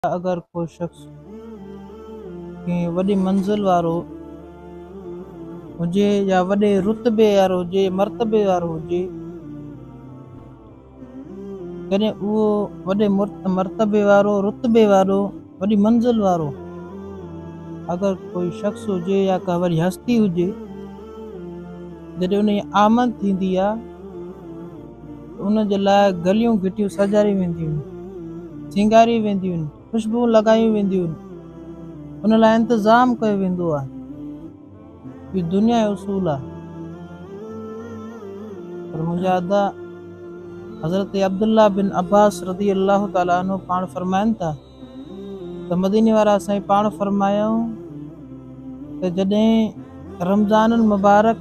अगर कोई शख्स कंहिं वॾी मंज़िल वारो हुजे या वॾे रुतबे वारो हुजे, मर्तबे वारो हुजे, कॾहिं उहो वॾे मर्तबे वारो, रुतबे वारो, वॾी मंज़िल वारो अगर कोई शख्स हुजे या का वॾी हस्ती हुजे, जॾहिं उन जी आमद थींदी आहे उन जे लाइ गलियूं घिटियूं सजारी वेंदियूं आहिनि, सिंगारी वेंदियूं आहिनि, खुशबू लॻायूं वेंदियूं आहिनि, उन लाइ इंतज़ाम कयो वेंदो आहे। इहो दुनिया जो उसूल आहे। पर मुंहिंजा अदा हज़रत अब्दुल्ला बिन अब्बास रज़ी अल्लाह ताला अन्हु पाण फरमाइनि था त मदीने वारा साईं पाण फरमायूं त जॾहिं रमज़ान मुबारक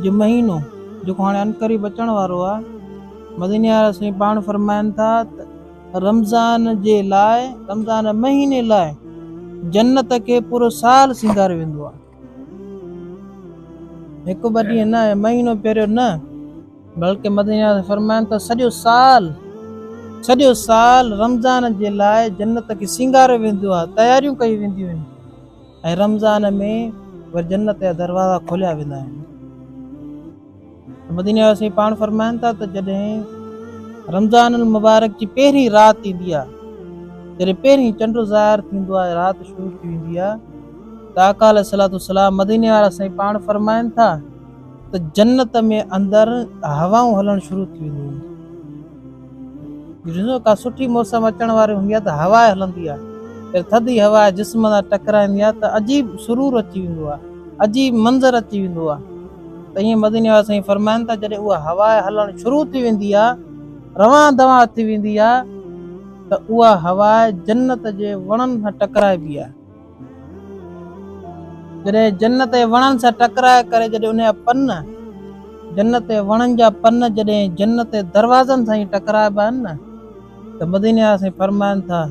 जो महीनो जेको हाणे अनकरीब अचण वारो आहे, मदीने वारा साईं पाण फरमाइनि था त रमज़ान जे लाइ, रमज़ान महीने लाइ जन्नत खे पूरो साल सिंगारियो वेंदो आहे। हिकु ॿ ॾींहं न, महीनो पहिरियों न, बल्कि मदीने वारा फरमाइनि था सॼो साल रमज़ान जे लाइ जन्नत खे सिंगारियो वेंदो आहे, तयारियूं कई वेंदियूं आहिनि ऐं रमज़ान में वरी जन्नत जा दरवाज़ा खोलिया वेंदा आहिनि। मदीने वारा साईं पाण फरमाइनि था त जॾहिं रमज़ान मुबारक जी पहिरीं राति ईंदी आहे, जॾहिं पहिरीं चंड ज़ाहिर थींदो आहे, राति शुरू थी वेंदी आहे, त आका अलैहिस्सलातु वस्सलाम मदीने वारा साईं पाण फरमाइनि था त जन्नत में अंदरि हवाऊं हलणु शुरू थी वेंदियूं आहिनि। ॾिसो का सुठी मौसम अचण वारी हूंदी आहे त हवा हलंदी आहे, थधी हवा जिस्म सां टकराईंदी आहे त अजीब सुरूर अची वेंदो आहे, अजीब मंज़र अची वेंदो आहे। त ईअं मदीने वारा साईं फरमाइनि था जॾहिं उहा हवा हलणु शुरू थी वेंदी आहे, रवां दवां थी वेंदी आहे, त उहा हवा जन्नत जे वणनि सां टकराइबी आहे। जॾहिं जन्नत जे वणनि सां टकराए करे जॾहिं उन जा पन, जन्नत जे वणनि जा पन जॾहिं जन्नत जे दरवाज़नि सां ई टकराइबा आहिनि न, त मदीने वारा साईं फरमाइनि था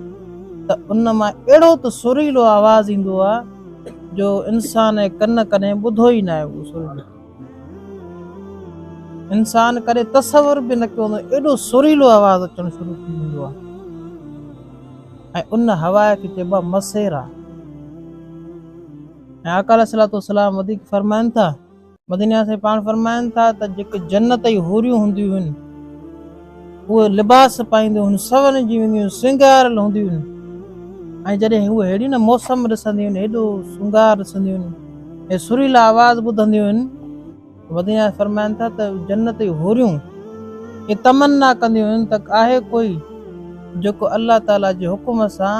त उन मां अहिड़ो त सुरीलो आवाज़ ईंदो आहे जो इंसान जे कन कॾहिं ॿुधो ई न आहे। उहो सुरीलो इंसान कॾहिं तसवुर बि न कयो हूंदो, एॾो सुरीलो आवाज़ अचणु शुरू थी वेंदो आहे। ऐं उन हवा खे चइबो आहे मसेरा। ऐं आका अलैहिस्सलातु वस्सलाम वधीक फरमाइनि था, मदीने वारा साईं पाण फरमाइनि था त जेके जन्नत जी हूरियूं हूंदियूं आहिनि उहे लिबास पाईंदियूं आहिनि, सवरिजी वेंदियूं आहिनि, श्रंगारियल हूंदियूं आहिनि, ऐं जॾहिं उहे अहिड़ी न मौसम ॾिसंदियूं आहिनि, हेॾो श्रंगार ॾिसंदियूं आहिनि ऐं सुरीला आवाज़ ॿुधंदियूं आहिनि, मदीने वारा फरमाइनि था त जन्नत जी हूरियूं ये तमन्ना कंदियूं आहिनि त आहे कोई जेको अल्लाह ताला जे हुकुम सां